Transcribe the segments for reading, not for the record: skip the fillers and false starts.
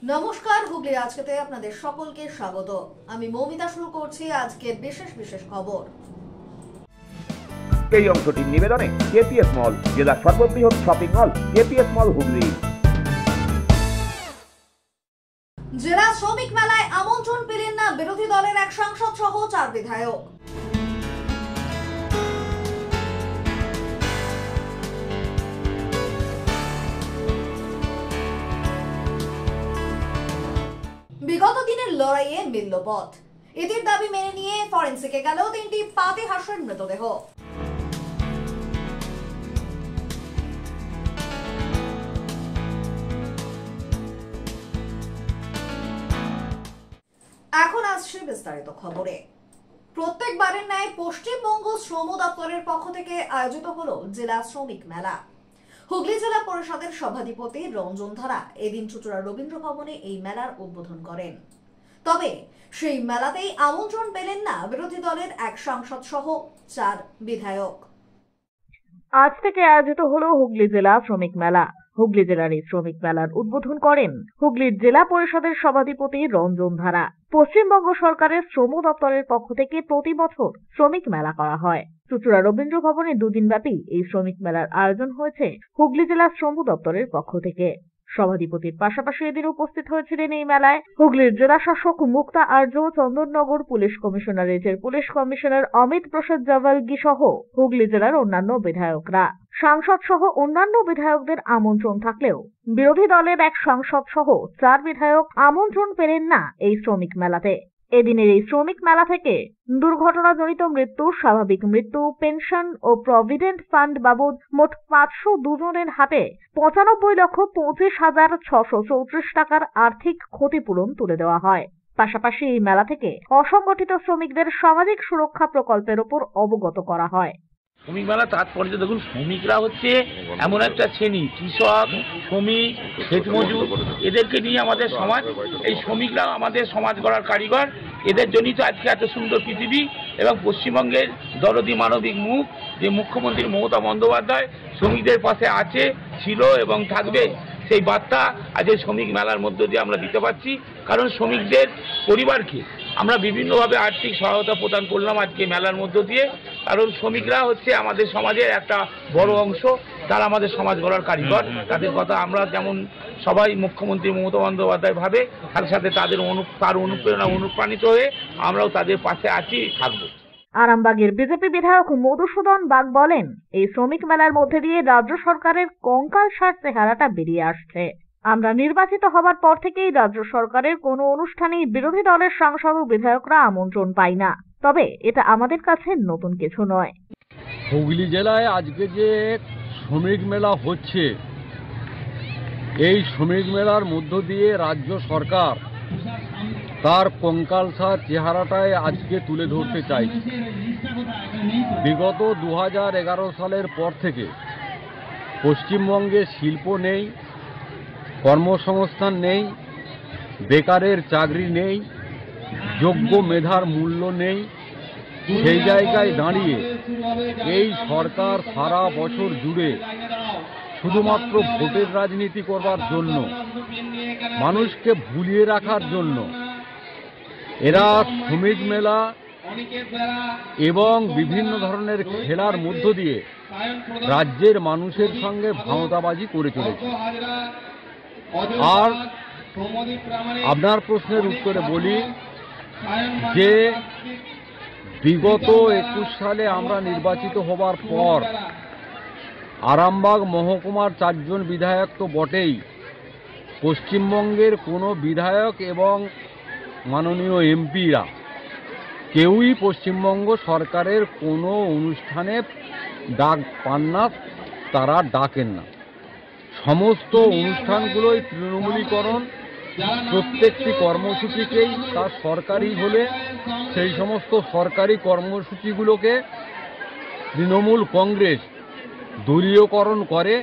নমস্কার, হুগলি আজকেতে আপনাদের সকলকে স্বাগত। আমি মৌমিতা শুরু করছি আজকের বিশেষ বিশেষ খবর। এই অংশটির নিবেদনে কেপিএস মল, জেলার সর্ববৃহৎ শপিং মল কেপিএস মল হুগলি। জেলা শ্রমিক মেলায় আমন্ত্রণ পেলেন না বিরোধী দলের এক সাংসদ সহ 4 বিধায়ক। বিগত দিনের লড়াইয়ে মিলল পথ। এদের দাবি মেনে নিয়ে ফরেন্সিকে গেল 3টি পাতিহাঁসের মৃতদেহ। এখন আসছে বিস্তারিত খবরে। প্রত্যেকবারের ন্যায় পশ্চিমবঙ্গ শ্রম দপ্তরের পক্ষ থেকে আয়োজিত হলো জেলা শ্রমিক মেলা। হুগলি জেলা পরিষদের সভাধিপতি রঞ্জন ধারা এদিন চুঁচুড়া রবীন্দ্র ভবনে এই মেলার উদ্বোধন করেন। তবে সেই মেলাতেই আমন্ত্রণ পেলেন না বিরোধী দলের এক সাংসদ সহ 4 বিধায়ক। আজ থেকে আয়োজিত হলো হুগলি জেলা শ্রমিক মেলা। হুগলি জেলার এই শ্রমিক মেলার উদ্বোধন করেন হুগলির জেলা পরিষদের সভাধিপতি রঞ্জন ধারা। পশ্চিমবঙ্গ সরকারের শ্রম দপ্তরের পক্ষ থেকে প্রতি বছর শ্রমিক মেলা করা হয়। চুঁচুড়া রবীন্দ্র ভবনে 2 দিন ব্যাপী এই শ্রমিক মেলার আয়োজন হয়েছে হুগলি জেলা শ্রম দপ্তরের পক্ষ থেকে। সভাধিপতির পাশাপাশি এদিন উপস্থিত হয়েছিলেন এই মেলায় হুগলির জেলা শাসক মুক্তা আর্য, চন্দননগর পুলিশ কমিশনারেটের পুলিশ কমিশনার অমিত প্রসাদ জাভালগি সহ হুগলি জেলার অন্যান্য বিধায়করা। সাংসদ সহ অন্যান্য বিধায়কদের আমন্ত্রণ থাকলেও বিরোধী দলের এক সাংসদ সহ 4 বিধায়ক আমন্ত্রণ পেলেন না এই শ্রমিক মেলাতে। এদিনের এই শ্রমিক মেলা থেকে দুর্ঘটনাজনিত মৃত্যু, স্বাভাবিক মৃত্যু, পেনশন ও প্রভিডেন্ট ফান্ড বাবদ মোট 502 জনের হাতে 95,25,634 টাকার আর্থিক ক্ষতিপূরণ তুলে দেওয়া হয়। পাশাপাশি এই মেলা থেকে অসংগঠিত শ্রমিকদের সামাজিক সুরক্ষা প্রকল্পের উপর অবগত করা হয়। শ্রমিক মেলা তাৎপর্য দেখুন, শ্রমিকরা হচ্ছে এমন একটা শ্রেণী, কৃষক, শ্রমিক, ক্ষেতমজুর, এদেরকে নিয়ে আমাদের সমাজ। এই শ্রমিকরা আমাদের সমাজ গড়ার কারিগর। এদের জন্যই তো আজকে এত সুন্দর পৃথিবী। এবং পশ্চিমবঙ্গের দরদি মানবিক মুখ যে মুখ্যমন্ত্রী মমতা বন্দ্যোপাধ্যায় শ্রমিকদের পাশে আছে, ছিল এবং থাকবে, সেই বার্তা আজ এই শ্রমিক মেলার মধ্য দিয়ে আমরা দিতে পারছি। কারণ শ্রমিকদের পরিবারকে আমরা বিভিন্নভাবে আর্থিক সহায়তা প্রদান করলাম আজকে মেলার মধ্য দিয়ে। কারণ শ্রমিকরা হচ্ছে আমাদের সমাজের একটা বড় অংশ, তারা আমাদের সমাজ গড়ার কারিগর। তাদের কথা আমরা যেমন সবাই মুখ্যমন্ত্রী মমতা বন্দ্যোপাধ্যায় ভাবে, তার সাথে তার অনুপ্রেরণা অনুপ্রাণিত হয়ে আমরাও তাদের পাশে আছি, থাকবো। আরামবাগের বিজেপি বিধায়ক মধুসূদন বাগ বলেন, এই শ্রমিক মেলার মধ্যে দিয়ে রাজ্য সরকারের কঙ্কালসার চেহারাটা বেরিয়ে আসছে। আমরা নির্বাচিত হবার পর থেকেই রাজ্য সরকারের কোনো অনুষ্ঠানেই বিরোধী দলের সাংসদ ও বিধায়করা আমন্ত্রণ পাই না। তবে এটা আমাদের কাছে নতুন কিছু নয়। হুগলি জেলায় আজকে যে শ্রমিক মেলা হচ্ছে, এই শ্রমিক মেলার মধ্য দিয়ে রাজ্য সরকার তার কঙ্কালসার চেহারাটাই আজকে তুলে ধরতে চাইছে। বিগত 2011 সালের পর থেকে পশ্চিমবঙ্গে শিল্প নেই, কর্মসংস্থান নেই, বেকারের চাকরি নেই, যোগ্য মেধার মূল্য নেই। সেই জায়গায় দাঁড়িয়ে এই সরকার সারা বছর জুড়ে শুধুমাত্র ভোটের রাজনীতি করবার জন্য, মানুষকে ভুলিয়ে রাখার জন্য এরা শ্রমিক মেলা এবং বিভিন্ন ধরনের খেলার মধ্য দিয়ে রাজ্যের মানুষের সঙ্গে ভাঁওতাবাজি করে চলেছে। আর আপনার প্রশ্নের উত্তরে বলি যে বিগত 21 সালে আমরা নির্বাচিত হবার পর আরামবাগ মহকুমার 4 জন বিধায়ক তো বটেই, পশ্চিমবঙ্গের কোনো বিধায়ক এবং মাননীয় এমপিরা কেউই পশ্চিমবঙ্গ সরকারের কোনো অনুষ্ঠানে ডাক পান না, তারা ডাকেন না। সমস্ত অনুষ্ঠানগুলোই তৃণমূলীকরণ। প্রত্যেকটি কর্মসূচিকেই তার সরকারি হলে সেই সমস্ত সরকারি কর্মসূচিগুলোকে তৃণমূল কংগ্রেস দলীয়করণ করে,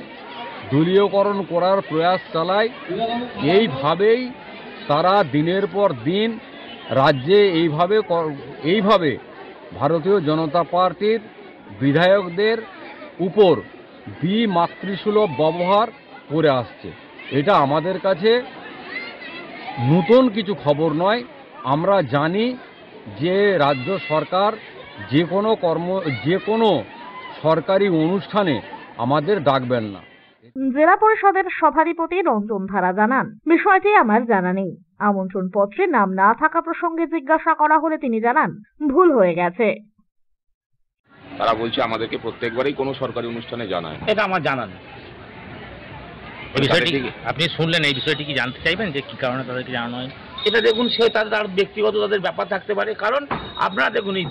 দলীয়করণ করার প্রয়াস চালায়। এইভাবেই তারা দিনের পর দিন রাজ্যে এইভাবে ভারতীয় জনতা পার্টির বিধায়কদের উপর বিমাতৃসুলভ ব্যবহার করে আসছে। এটা আমাদের কাছে নতুন কিছু খবর নয়। আমরা জানি যে রাজ্য সরকার যে কোনো সরকারি অনুষ্ঠানে আমাদের ডাকবেন না। জেলা পরিষদের সভাধিপতি রঞ্জন ধারা জানান, বিষয়টি আমার জানা নেই। আমন্ত্রণ পত্রে নাম না থাকা প্রসঙ্গে জিজ্ঞাসা করা হলে তিনি জানান, ভুল হয়ে গেছে। তারা বলছে আমাদেরকে প্রত্যেকবারই কোনো সরকারি অনুষ্ঠানে জানায়। এটা আমার জানা নেই। এই বিষয়টি আপনি শুনলেন, এই বিষয়টি কি জানতে চাইবেন যে কি কারণে তাদেরকে জানানো হয়? এটা দেখুন, সে তার ব্যক্তিগত তাদের ব্যাপার থাকতে পারে। কারণ আপনারা দেখুন, এই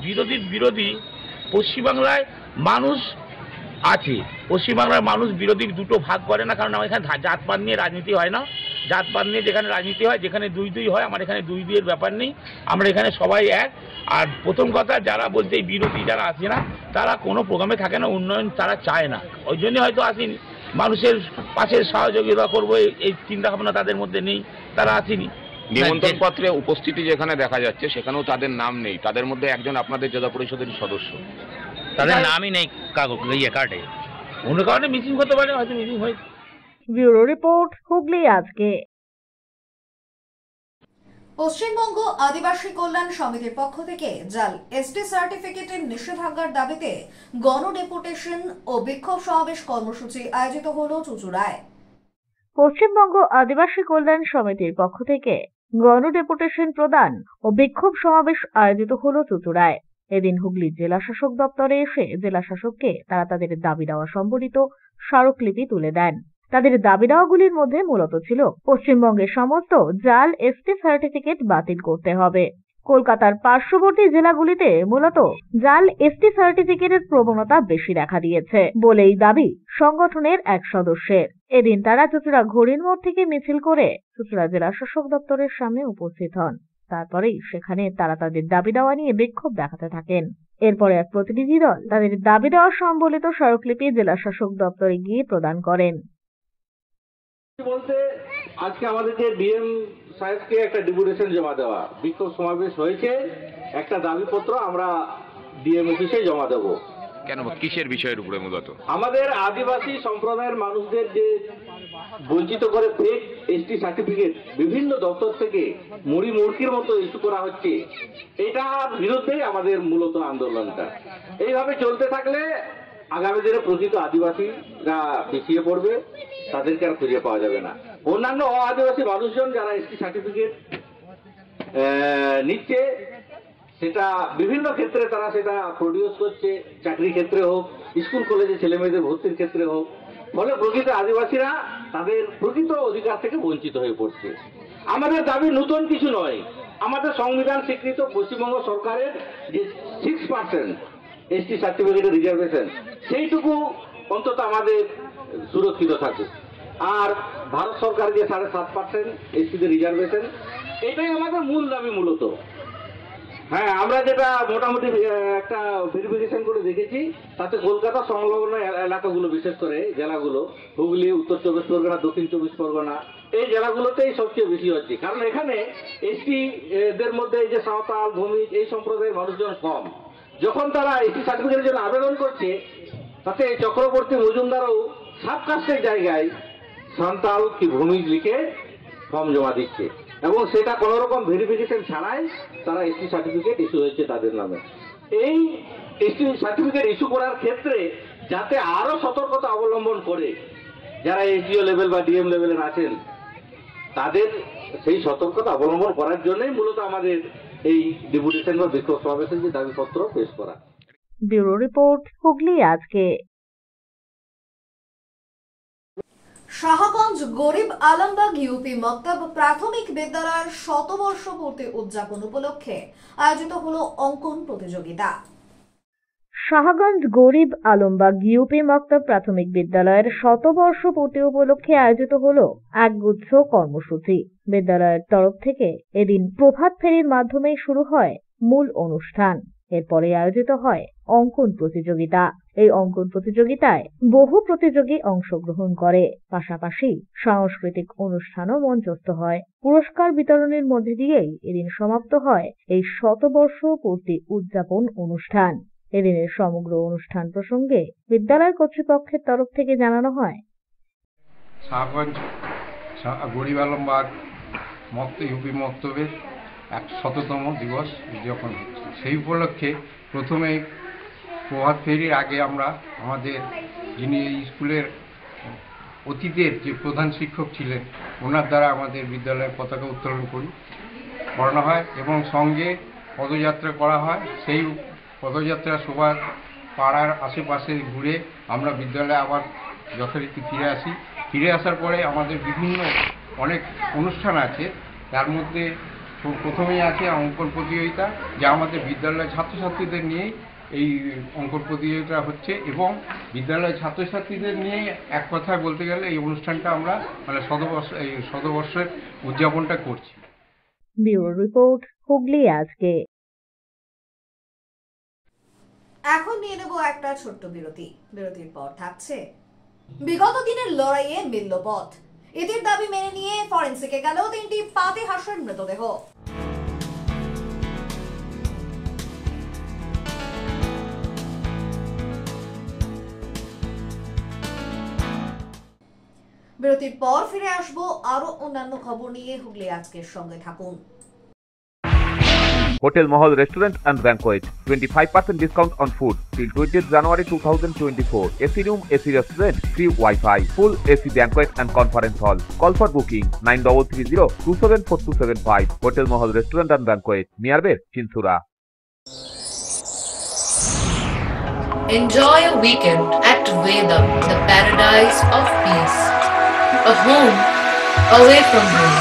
বিরোধী পশ্চিমবাংলায় মানুষ আছে। পশ্চিমবাংলার মানুষ বিরোধী দুটো ভাগ করে না, কারণ আমার এখানে জাতপাত নিয়ে রাজনীতি হয় না। জাতপাত নিয়ে যেখানে রাজনীতি হয়, যেখানে দুই হয়, আমার এখানে দুইয়ের ব্যাপার নেই। আমরা এখানে সবাই এক। আর প্রথম কথা, যারা বলছে এই বিরোধী যারা আসে না, তারা কোনো প্রোগ্রামে থাকে না, উন্নয়ন তারা চায় না, ওই জন্যই হয়তো আসেনি। মানুষের পাশে সহযোগিতা করবো এই চিন্তা ভাবনা তাদের মধ্যে নেই, তারা আসেনি। নিমন্ত্রণ পত্রে উপস্থিতি যেখানে দেখা যাচ্ছে সেখানেও তাদের নাম নেই। তাদের মধ্যে একজন আপনাদের জেলা পরিষদের সদস্য, তাদের নামই নেই কার্ডে। অন্য কারণে মিটিং করতে পারে, হয়তো মিটিং হয়েছে। ব্যুরো রিপোর্ট, হুগলি আজকে। পশ্চিমবঙ্গ আদিবাসী কল্যাণ সমিতির পক্ষ থেকে জাল এসটি সার্টিফিকেটের নিষেধাজ্ঞার দাবিতে গণডেপুটেশন ও বিক্ষোভ সমাবেশ কর্মসূচি আয়োজিত হলো চুঁচুড়ায়। পশ্চিমবঙ্গ আদিবাসী কল্যাণ সমিতির পক্ষ থেকে গণডেপুটেশন প্রদান ও বিক্ষোভ সমাবেশ আয়োজিত হলো চুঁচুড়ায়। এদিন হুগলির জেলা শাসক দপ্তরে এসে জেলা শাসককে তারা তাদের দাবি দেওয়া সম্বলিত স্মারকলিপি তুলে দেন। তাদের দাবি দেওয়াগুলির মধ্যে মূলত ছিল পশ্চিমবঙ্গের সমস্ত জাল এসটি সার্টিফিকেট বাতিল করতে হবে। কলকাতার পার্শ্ববর্তী জেলাগুলিতে মূলত জাল এসটি সার্টিফিকেটের প্রবণতা বেশি দেখা দিয়েছে বলেই দাবি সংগঠনের এক সদস্যের। এদিন তারা চুঁচুড়া ঘড়ির মোড় থেকে মিছিল করে চুঁচুড়া জেলা শাসক দপ্তরের সামনে উপস্থিত হন। তারপরেই সেখানে তারা তাদের দাবি দেওয়া নিয়ে বিক্ষোভ দেখাতে থাকেন। এরপরে এক প্রতিনিধি দল তাদের দাবি দেওয়া সম্বলিত স্মারকলিপি জেলা শাসক দপ্তরে গিয়ে প্রদান করেন। বলতে আজকে আমাদের যে ডিএম সাহেবকে একটা ডেপুটেশন জমা দেওয়া, বিক্ষোভ সমাবেশ হয়েছে, একটা দাবিপত্র আমরা ডিএম অফিসে জমা দেব। কেন, কিসের বিষয়ের উপরে মূলত? আমাদের আদিবাসী সম্প্রদায়ের মানুষদের যে বঞ্চিত করে ফেক এসটি সার্টিফিকেট বিভিন্ন দপ্তর থেকে মুড়ি মুড়কির মতো ইস্যু করা হচ্ছে, এটার বিরুদ্ধেই আমাদের মূলত আন্দোলনটা। এইভাবে চলতে থাকলে আগামী দিনে প্রকৃত আদিবাসীরা পিছিয়ে পড়বে, তাদেরকে আর খুঁজে পাওয়া যাবে না। অন্যান্য আদিবাসী মানুষজন যারা এসটি সার্টিফিকেট নিচ্ছে, সেটা বিভিন্ন ক্ষেত্রে তারা সেটা প্রডিউস করছে, চাকরি ক্ষেত্রে হোক, স্কুল কলেজে ছেলে মেয়েদের ভর্তির ক্ষেত্রে হোক। ফলে প্রকৃত আদিবাসীরা তাদের প্রকৃত অধিকার থেকে বঞ্চিত হয়ে পড়ছে। আমাদের দাবি নতুন কিছু নয়। আমাদের সংবিধান স্বীকৃত পশ্চিমবঙ্গ সরকারের যে 6% এসটি সার্টিফিকেটের রিজার্ভেশন, সেইটুকু অন্তত আমাদের সুরক্ষিত থাকুক। আর ভারত সরকার যে 7.5% এসটিদের রিজার্ভেশন, এটাই আমাদের মূল দাবি মূলত। হ্যাঁ, আমরা যেটা মোটামুটি একটা ভেরিফিকেশন করে দেখেছি, তাতে কলকাতা সংলগ্ন এলাকাগুলো, বিশেষ করে জেলাগুলো হুগলি, উত্তর 24 পরগনা, দক্ষিণ 24 পরগনা, এই জেলাগুলোতেই সবচেয়ে বেশি হচ্ছে। কারণ এখানে এসটি দের মধ্যে এই যে সাঁওতাল, ভূমিজ, এই সম্প্রদায়ের মানুষজন কম। যখন তারা এসটি সার্টিফিকেটের জন্য আবেদন করছে, তাতে চক্রবর্তী মজুমদারও সাবকাস্টের জায়গায় সাঁওতাল কি ভূমিজ লিখে ফর্ম জমা দিচ্ছে, এবং সেটা কোনো রকম ভেরিফিকেশন ছাড়াই তারা এসটি সার্টিফিকেট ইস্যু হয়েছে তাদের নামে। এই এসটি সার্টিফিকেট ইস্যু করার ক্ষেত্রে যাতে আরো সতর্কতা অবলম্বন করে যারা এসডিও লেভেল বা ডিএম লেভেলের আছেন, তাদের সেই সতর্কতা অবলম্বন করার জন্যই মূলত আমাদের এই ডেপুটেশন বা বিক্ষোভ সমাবেশের যে দাবিপত্র পেশ করা। ব্যুরো রিপোর্ট, হুগলি আজকে। শাহগঞ্জ গরিব আলমবাগ ইউপি মক্তব প্রাথমিক বিদ্যালয়ের শতবর্ষ পূর্তি উদযাপন উপলক্ষে আয়োজিত হলো অঙ্কন প্রতিযোগিতা। শাহগঞ্জ গরিব আলমবাগ ইউপি মক্তব প্রাথমিক বিদ্যালয়ের শতবর্ষ পূর্তি উপলক্ষে আয়োজিত হলো একগুচ্ছ কর্মসূচি। বিদ্যালয়ের তরফ থেকে এদিন প্রভাত ফেরির মাধ্যমে শুরু হয় মূল অনুষ্ঠান। এরপরে আয়োজিত হয় অঙ্কন প্রতিযোগিতা। এই অঙ্কন প্রতিযোগিতায় বহু প্রতিযোগী অংশগ্রহণ করে, পাশাপাশি সাংস্কৃতিক অনুষ্ঠানও মঞ্চস্থ হয়। পুরস্কার বিতরণের মধ্যে দিয়েই এদিন সমাপ্ত হয় এই শতবর্ষ পূর্তি উদযাপন অনুষ্ঠান। এদিনের সমগ্র অনুষ্ঠান প্রসঙ্গে বিদ্যালয় কর্তৃপক্ষের তরফ থেকে জানানো হয়, শাহগঞ্জ গরিব আলমবাগ ইউপি মক্তবের 100তম দিবস উদযাপন হচ্ছে। সেই উপলক্ষে প্রথমে প্রভাত ফেরির আগে আমরা আমাদের যিনি এই স্কুলের অতীতের যে প্রধান শিক্ষক ছিলেন ওনার দ্বারা আমাদের বিদ্যালয়ের পতাকা উত্তোলন করানো হয় এবং সঙ্গে পদযাত্রা করা হয়। সেই পদযাত্রা শোভা পাড়ার আশেপাশে ঘুরে আমরা বিদ্যালয়ে আবার যথারীতি ফিরে আসি। ফিরে আসার পরে আমাদের বিভিন্ন অনেক অনুষ্ঠান আছে, তার মধ্যে প্রথমেই আছে অঙ্কন প্রতিযোগিতা, যা আমাদের বিদ্যালয়ের ছাত্রছাত্রীদের নিয়েই এই অঙ্কন প্রতিযোগিতা হচ্ছে এবং বিদ্যালয়ের ছাত্রছাত্রীদের নিয়ে এক কথায় বলতে গেলে এই অনুষ্ঠানটা আমরা মানে শতবর্ষের উদযাপনটা করছি। ব্যুরো রিপোর্ট, হুগলি আজকে। এখন নিয়ে নেব একটা ছোট্ট বিরতি। বিরতির পর থাকছে বিগত দিনের লড়াইয়ে মিলল পথ। এদের দাবি মেনে নিয়ে ফরেন্সিকে গেল 3টি পাতি হাঁসের মৃতদেহ। বিরতির পর ফিরে আসবো আরো অন্যান্য খবর নিয়ে। হুগলি আজকের সঙ্গে থাকুন। Hotel Mahal Restaurant and Banquet, 25% discount on food till 20th January 2024. AC room, AC restaurant, free Wi-Fi, full AC banquet and conference hall. Call for booking 9330-274-275. Hotel Mahal Restaurant and Banquet, nearby Chinsura. Enjoy a weekend at Vedam, the paradise of peace. A home away from home.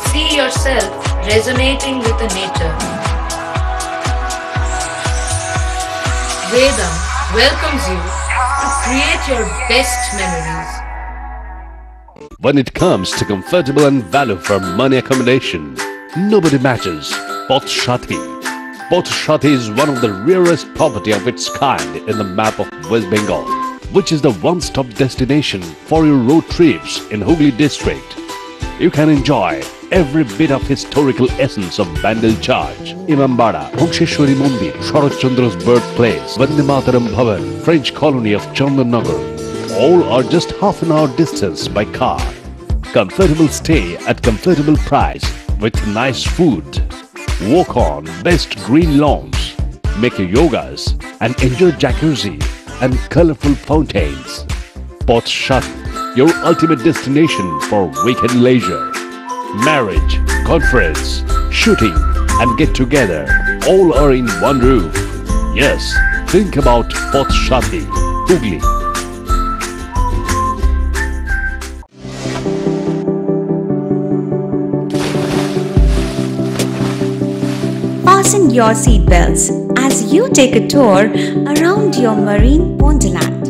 See yourself resonating with the nature. Vedam welcomes you to create your best memories. When it comes to comfortable and value for money accommodation, nobody matches Poth Shati. Poth Shati is one of the rarest property of its kind in the map of West Bengal, which is the one-stop destination for your road trips in Hooghly district. You can enjoy every bit of historical essence of Bandel Church, Imambara, Bhongsheshwari Mandir, Sharat Chandra's birthplace, Vande Mataram Bhavan, French colony of Chandannagar. All are just half an hour distance by car. Comfortable stay at comfortable price with nice food. Walk on best green lawns, make your yogas and enjoy jacuzzi and colorful fountains. Poth Shati, your ultimate destination for weekend leisure. Marriage, conference, shooting and get together all are in one roof. Yes, think about Poth Shati, Hooghly. Fasten your seatbelts as you take a tour around your marine wonderland.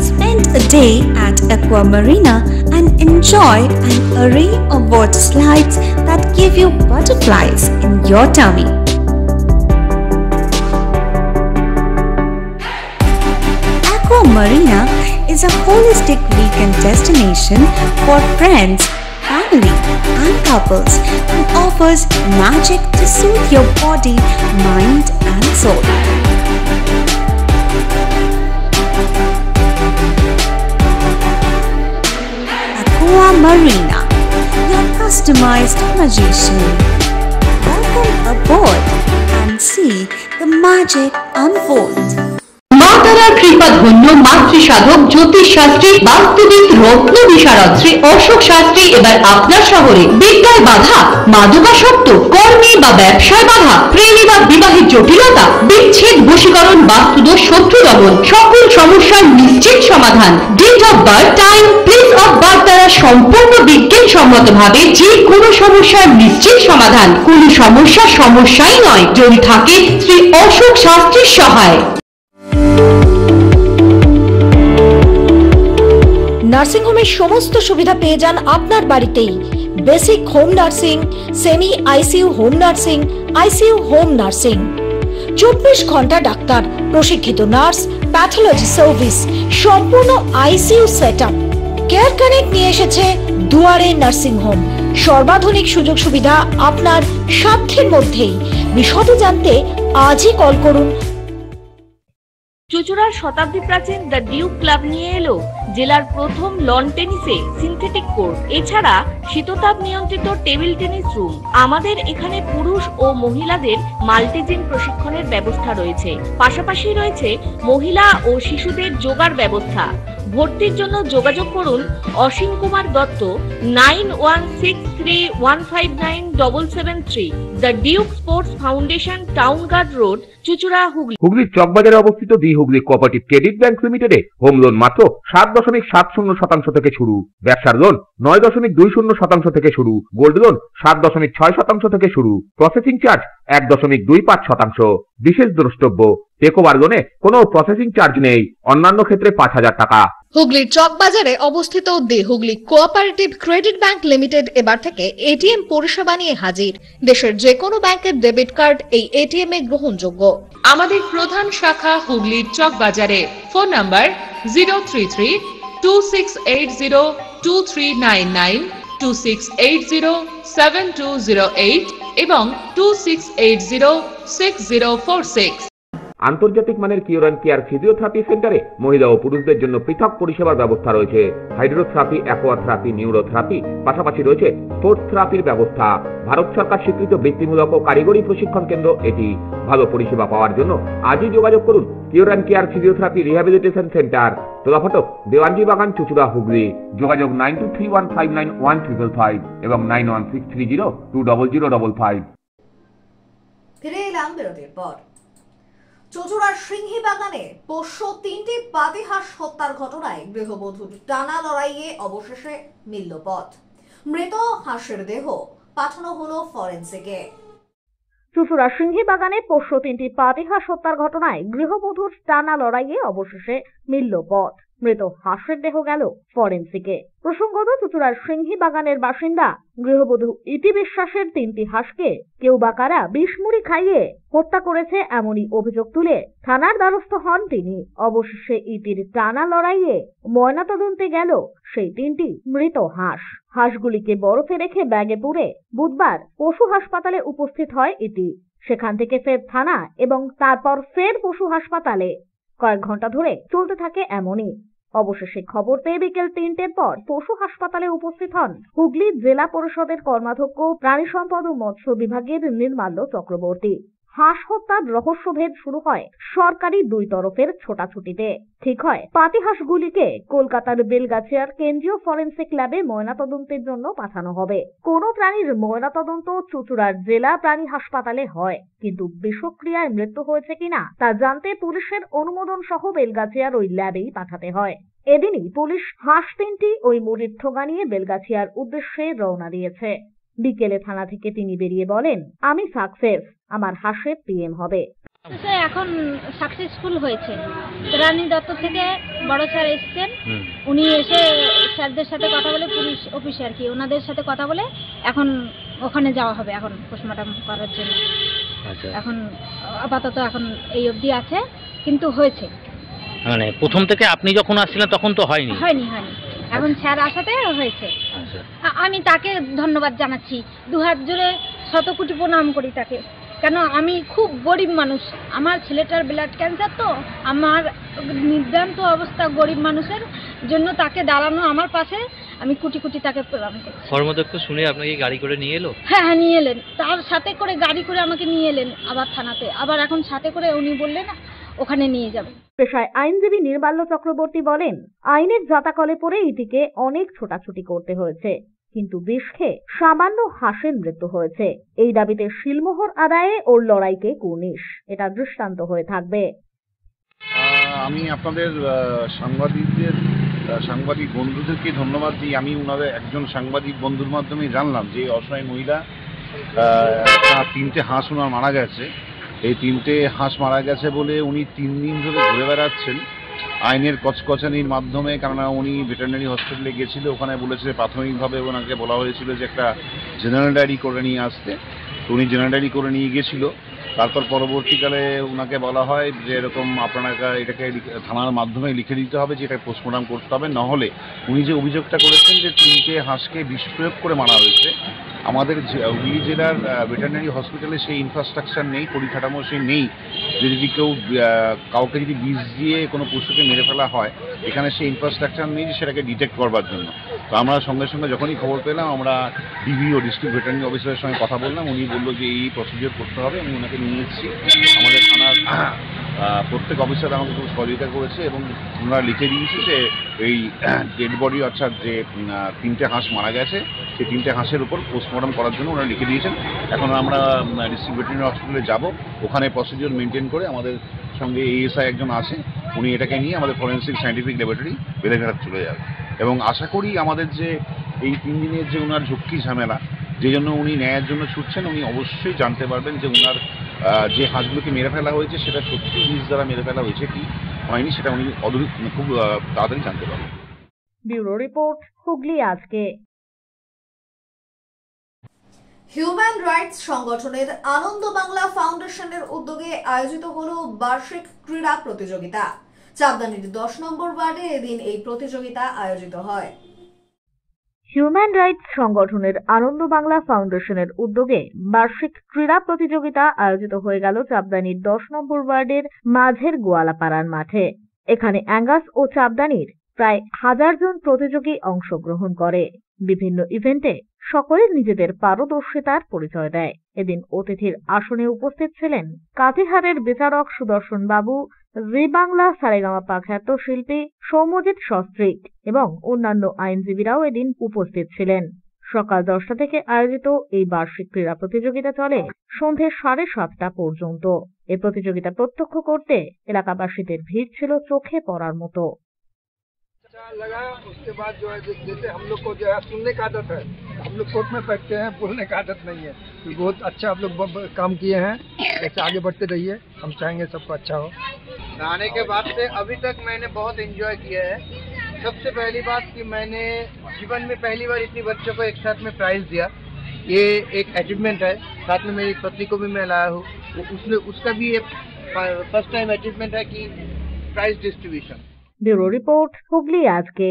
Spend a day at Aqua Marina and enjoy an array of water slides that give you butterflies in your tummy. Aqua Marina is a holistic weekend destination for friends, family and couples and offers magic to soothe your body, mind and soul. Aqua Marina, your customized magician. Welcome aboard and see the magic unfold. মাতারার কৃপা ধন্য মাতৃ সাধক জ্যোতিষ শাস্ত্রী বাস্তুবিদ রত্ন বিশারদ শ্রী অশোক শাস্ত্রী এবার আপনার শহরে। বিদ্যায় বাধা, মাদকাসক্ত, কর্মে বা ব্যবসায় বাধা, প্রেমে বা বিবাহের জটিলতা, বিচ্ছেদ, বশীকরণ, বাস্তুদোষ, শত্রু দমন, সকল সমস্যার নিশ্চিত সমাধান। Date of birth, time, place of birth দ্বারা সম্পূর্ণ বিজ্ঞানসম্মত ভাবে যে কোনো সমস্যার নিশ্চিত সমাধান। কোন সমস্যাই নয় যদি থাকে শ্রী অশোক শাস্ত্রীর সহায়। নার্সিং হোমের সমস্ত সুবিধা পেয়ে যান আপনার বাড়িতেই। Basic home nursing, semi ICU home nursing, ICU home nursing, 24 ঘন্টা ডাক্তার, প্রশিক্ষিত নার্স, প্যাথোলজি সার্ভিস, সম্পূর্ণ আইসিইউ সেটআপ। কেয়ার কানেক্ট নিয়ে এসেছে দুয়ারে নার্সিং হোম। সর্বাধুনিক সুযোগ সুবিধা আপনার সাধ্যের মধ্যেই। বিশদে জানতে আজই কল করুন। চুঁচুড়ার শতাব্দী প্রাচীন দ্য ডিউক ক্লাব নিয়ে এলো জেলার প্রথম লন টেনিসে সিনথেটিক কোর্ট, এছাড়া শীততাপ নিয়ন্ত্রিত টেবিল টেনিস রুম। আমাদের এখানে পুরুষ ও মহিলাদের মাল্টিজিম প্রশিক্ষণের ব্যবস্থা রয়েছে, পাশাপাশি রয়েছে মহিলা ও শিশুদের যোগার ব্যবস্থা। ভর্তির জন্য যোগাযোগ করুন Asim Kumar Dutta 9163159773। The duke sports foundation, town guard road, চুঁচুড়া, হুগলি। হুগলির চকবাজারে অবস্থিত the Hooghly cooperative credit bank লিমিটেডে হোম লোন মাত্র 7.70% থেকে শুরু, ব্যবসার লোন 9.20% থেকে শুরু, গোল্ড লোন 7.6% থেকে শুরু, প্রসেসিং চার্জ 1.25%। বিশেষ দ্রষ্টব্য, টেকওভার লোনে কোনো প্রসেসিং চার্জ নেই, অন্যান্য ক্ষেত্রে 5,000 টাকা। হুগলির চকবাজারে অবস্থিত the Hooghly cooperative credit bank limited এবার থেকে এটিএম পরিষেবা নিয়ে হাজির। দেশের যে কোনো ব্যাংকের ডেবিট কার্ড এই এটিএম এ গ্রহণযোগ্য। আমাদের প্রধান শাখা হুগলির চকবাজারে। ফোন নাম্বার 033-2680-2399, 2680-7208 এবং 2680-6046। আন্তর্জাতিক মানের কিওর অ্যান্ড কেয়ার ফিজিওথেরাপি সেন্টারে মহিলা ও পুরুষদের জন্য পৃথক পরিষেবার ব্যবস্থা রয়েছে। হাইড্রোথেরাপি, অ্যাকোয়াথেরাপি, নিউরোথেরাপি, পাশাপাশি রয়েছে স্পোর্টস থেরাপির ব্যবস্থা। ভারত সরকার স্বীকৃত বৃত্তিমূলক ও কারিগরি প্রশিক্ষণ কেন্দ্র এটি। ভালো পরিষেবা পাওয়ার জন্য আজই যোগাযোগ করুন cure and care physiotherapy rehabilitation centre, Tolaphatak, Dewanji Bagan, চুঁচুড়া, হুগলি। যোগাযোগ 9231591555 এবং 9163020055। ফিরে এলাম বিরতির পর। চুঁচুড়ার সিংহী বাগানে পোষ্য 3টি পাতিহাঁস হত্যার ঘটনায় গৃহবধূর টানা লড়াইয়ে অবশেষে মিলল পথ। মৃত হাঁসের দেহ পাঠানো হলো ফরেনসিকে। চুঁচুড়ার সিংহী বাগানে পোষ্য 3টি পাতিহাঁস হত্যার ঘটনায় গৃহবধূর টানা লড়াইয়ে অবশেষে মিলল পথ। মৃত হাঁসের দেহ গেল ফরেনসিকে। প্রসঙ্গত, চুঁচুড়ার সিংহী বাগানের বাসিন্দা গৃহবধূ ইতি বিশ্বাসের 3টি হাঁসকে কেউ বা কারা বিষমুড়ি খাইয়ে হত্যা করেছে এমনই অভিযোগ তুলে থানার দ্বারস্থ হন তিনি। অবশেষে ইতির টানা লড়াইয়ে ময়নাতদন্তে গেল সেই 3টি মৃত হাঁস। হাঁসগুলিকে বরফে রেখে ব্যাগে পুরে বুধবার পশু হাসপাতালে উপস্থিত হয় ইতি। সেখান থেকে ফের থানা এবং তারপর ফের পশু হাসপাতালে কয়েক ঘন্টা ধরে চলতে থাকে এমনই। অবশেষে খবর পেয়ে বিকেল 3টের পর পশু হাসপাতালে উপস্থিত হন হুগলি জেলা পরিষদের কর্মাধ্যক্ষ, প্রাণী সম্পদ ও মৎস্য বিভাগের নির্মাল্য চক্রবর্তী। হাঁস হত্যার রহস্যভেদ শুরু হয় সরকারি দুই তরফের ছোটাছুটিতে। ঠিক হয় পাতিহাঁসগুলিকে কলকাতার বেলগাছিয়ার কেন্দ্রীয় ফরেনসিক ল্যাবে ময়নাতদন্তের জন্য পাঠানো হবে। কোনো প্রাণীর ময়নাতদন্ত চুঁচুড়ার জেলা প্রাণী হাসপাতালে হয়, কিন্তু বিষক্রিয়ায় মৃত্যু হয়েছে কিনা তা জানতে পুলিশের অনুমোদন সহ বেলগাছিয়ার ওই ল্যাবেই পাঠাতে হয়। এদিনই পুলিশ হাঁস 3টি ওই মুড়ির ঠোঙা নিয়ে বেলগাছিয়ার উদ্দেশ্যে রওনা দিয়েছে। বিকেলে থানা থেকে তিনি বেরিয়ে বলেন, আমি সাকসেস, আমার হাঁসের পিএম হবে। এখন সাকসেসফুল হয়েছে। রানী দত্ত থেকে বড় স্যার এসছেন, উনি এসে স্যারদের সাথে কথা বলে, পুলিশ অফিসে আর কি, ওনাদের সাথে কথা বলে এখন ওখানে যাওয়া হবে এখন পোস্টমর্টম করার জন্য। এখন আপাতত এখন এই অবধি আছে, কিন্তু হয়েছে। মানে প্রথম থেকে আপনি যখন আসছিলেন তখন তো হয়নি? হয়নি। এখন স্যার আসাতে হয়েছে। আমি তাকে ধন্যবাদ জানাচ্ছি, দুহাত জুড়ে শত কোটি প্রণাম করি তাকে। কেন, আমি খুব গরিব মানুষ, আমার ছেলেটার ব্লাড ক্যান্সার, তো আমার নির্দান্ত অবস্থা, গরিব মানুষের জন্য তাকে দাঁড়ানো আমার পাশে, আমি কোটি কোটি তাকে প্রণাম করি। কর্মদক্ষ শুনে আপনাকে গাড়ি করে নিয়ে এলো? হ্যাঁ, নিয়ে এলেন, তার সাথে করে গাড়ি করে আমাকে নিয়ে এলেন আবার থানাতে, আবার এখন সাথে করে উনি বললেন ওখানে নিয়ে যাবে। পেশায় আইনজীবী নির্মাল্য চক্রবর্তী বলেন, আইনের জাতাকলে পড়ে ইতিকে অনেক ছোটাছুটি করতে হয়েছে, কিন্তু বিষ খেয়ে সামান্য হাঁসের মৃত্যু হয়েছে। এই দাবিতে শিলমোহর আদায়ে ওর লড়াইকে কুর্নিশ, এটা দৃষ্টান্ত হয়ে থাকবে। আমি আপনাদের সাংবাদিক বন্ধুদেরকে ধন্যবাদ দিই। আমি ওনাদের একজন সাংবাদিক বন্ধুর মাধ্যমে জানলাম যে অসহায় মহিলা 3টে হাঁস ওনার মারা গেছে। এই 3টে হাঁস মারা গেছে বলে উনি 3 দিন ধরে ঘুরে বেড়াচ্ছেন আইনের কচকচানির মাধ্যমে। কেননা উনি ভেটেরিনারি হসপিটালে গেছিল, ওখানে বলেছে প্রাথমিকভাবে ওনাকে বলা হয়েছিল যে একটা জেনারেল ডায়েরি করে নিয়ে আসতে। তো উনি জেনারেল ডায়েরি করে নিয়ে গেছিল, তারপর পরবর্তীকালে ওনাকে বলা হয় যে এরকম আপনাকে এটাকে থানার মাধ্যমে লিখে দিতে হবে যে এটা পোস্টমর্টম করতে হবে, নাহলে উনি যে অভিযোগটা করেছেন যে 3টে হাঁসকে বিষ প্রয়োগ করে মারা হয়েছে, আমাদের হুগলি জেলার ভেটেরিনারি হসপিটালে সেই ইনফ্রাস্ট্রাকচার নেই, পরিকাঠামো সেই নেই যে যদি কাউকে যদি বিষ দিয়ে কোনো পশুকে মেরে ফেলা হয়, এখানে সেই ইনফ্রাস্ট্রাকচার নেই যে সেটাকে ডিটেক্ট করবার জন্য। তো আমরা সঙ্গে সঙ্গে যখনই খবর পেলাম আমরা ডিভিও ডিস্ট্রিক্ট ভেটেরিনারি অফিসারের সঙ্গে কথা বললাম, উনি বললো যে এই প্রসিডিওর করতে হবে। আমি ওনাকে নিয়ে এসেছি, আমাদের থানার প্রত্যেক অফিসার আমাকে খুব সহযোগিতা করেছে এবং ওনারা লিখে দিয়েছে যে এই ডেড বডি অর্থাৎ যে 3টে হাঁস মারা গেছে সেই 3টে হাঁসের উপর পোস্টমর্টম করার জন্য ওনারা লিখে দিয়েছেন। এখন আমরা ডিস্ট্রিক্ট ভেটেরিনারি হসপিটালে যাব, ওখানে প্রসিডিওর মেনটেন করে আমাদের সঙ্গে এএসআই একজন আছে, উনি এটাকে নিয়ে আমাদের ফরেন্সিক সায়েন্টিফিক ল্যাবরেটরি বেলেঘাটা চলে যাবে এবং আশা করি আমাদের যে এই 3 দিনের যে ওনার ঝক্কি ঝামেলা যে জন্য উনি ন্যায়ের জন্য ছুটছেন, উনি অবশ্যই জানতে পারবেন যে ওনার যে হাঁসগুলোকে মেরে ফেলা হয়েছে সেটা সত্যি বিষ দ্বারা মেরে ফেলা হয়েছে কি হয়নি সেটা উনি খুব তাড়াতাড়ি জানতে পারবেন। ব্যুরো রিপোর্ট, হুগলি আজকে। হিউম্যান রাইটস সংগঠনের আনন্দ বাংলা ফাউন্ডেশনের উদ্যোগে আয়োজিত হলো বার্ষিক ক্রীড়া প্রতিযোগিতা। চাঁদদানির 10 নম্বর ওয়ার্ডে এদিন এই প্রতিযোগিতা আয়োজিত হয়। হিউম্যান রাইটস সংগঠনের আনন্দ বাংলা ফাউন্ডেশনের উদ্যোগে বার্ষিক ক্রীড়া প্রতিযোগিতা আয়োজিত হয়ে গেল চাঁদদানির 10 নম্বর ওয়ার্ডের মাঝের গোয়ালাপাড়ার মাঠে। এখানে অ্যাঙ্গাস ও চাঁদদানির প্রায় 1000 জন প্রতিযোগী অংশগ্রহণ করে। বিভিন্ন ইভেন্টে সকলে নিজেদের পারদর্শিতার পরিচয় দেয়। এদিন অতিথির আসনে উপস্থিত ছিলেন কাটিহারের বিচারক সুদর্শন বাবু, জি বাংলা সারেগামাপা খ্যাত শিল্পী সৌম্যজিৎ সস্ত্রীক এবং অন্যান্য আইনজীবীরাও এদিন উপস্থিত ছিলেন। সকাল 10টা থেকে আয়োজিত এই বার্ষিক ক্রীড়া প্রতিযোগিতা চলে সন্ধ্যে 7:30 পর্যন্ত। এই প্রতিযোগিতা প্রত্যক্ষ করতে এলাকাবাসীদের ভিড় ছিল চোখে পড়ার মতো। लगा उसके बाद जो है जैसे हम लोग को जो है सुनने का आदत है, हम लोग कोर्ट में बैठते हैं, बोलने का आदत नहीं है। तो बहुत अच्छा आप लोग काम किए हैं, ऐसे आगे बढ़ते रहिए, हम चाहेंगे सबको अच्छा हो। आने के बाद से अभी तक मैंने बहुत एंजॉय किया है। सबसे पहली बात कि मैंने जीवन में पहली बार इतनी बच्चों को एक साथ में प्राइज दिया, ये एक अचीवमेंट है। साथ में मेरी पत्नी को भी मैं लाया हूँ, उसका भी ये फर्स्ट टाइम अचीवमेंट है कि prize distribution. Bureau report, Hooghly আজকে।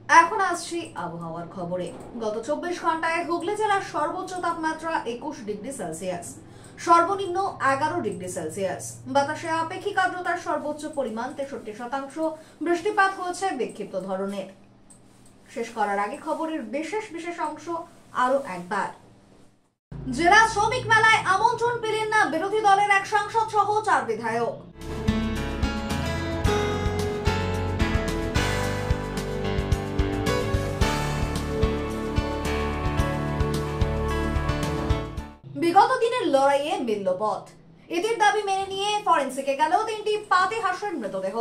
এখন আসছি আবহাওয়ার খবরে। গত 24 ঘন্টায় হুগলি জেলার সর্বোচ্চ তাপমাত্রা 21 ডিগ্রি সেলসিয়াস, সর্বনিম্ন 11 ডিগ্রি সেলসিয়াস। বাতাসে আপেক্ষিক আর্দ্রতার সর্বোচ্চ পরিমাণ 63%। বৃষ্টিপাত হয়েছে বিক্ষিপ্ত ধরনের। শেষ করার আগে খবরের বিশেষ অংশ আরো একবার। জেলা শ্রমিক মেলায় আমন্ত্রণ পেলেন না বিরোধী দলের এক সাংসদ সহ 4 বিধায়ক। বিগত দিনের লড়াইয়ে মিলল পথ। এদের দাবি মেনে নিয়ে ফরেন্সিকে গেল 3টি পাতি হাঁসের মৃতদেহ।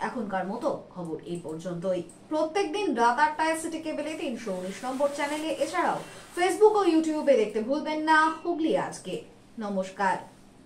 এখনকার মতো খবর এই পর্যন্তই। প্রত্যেকদিন রাত 8টায় সিটি কেবলে 319 নম্বর চ্যানেলে, এছাড়াও ফেসবুক ও ইউটিউবে দেখতে ভুলবেন না হুগলি আজকে। নমস্কার।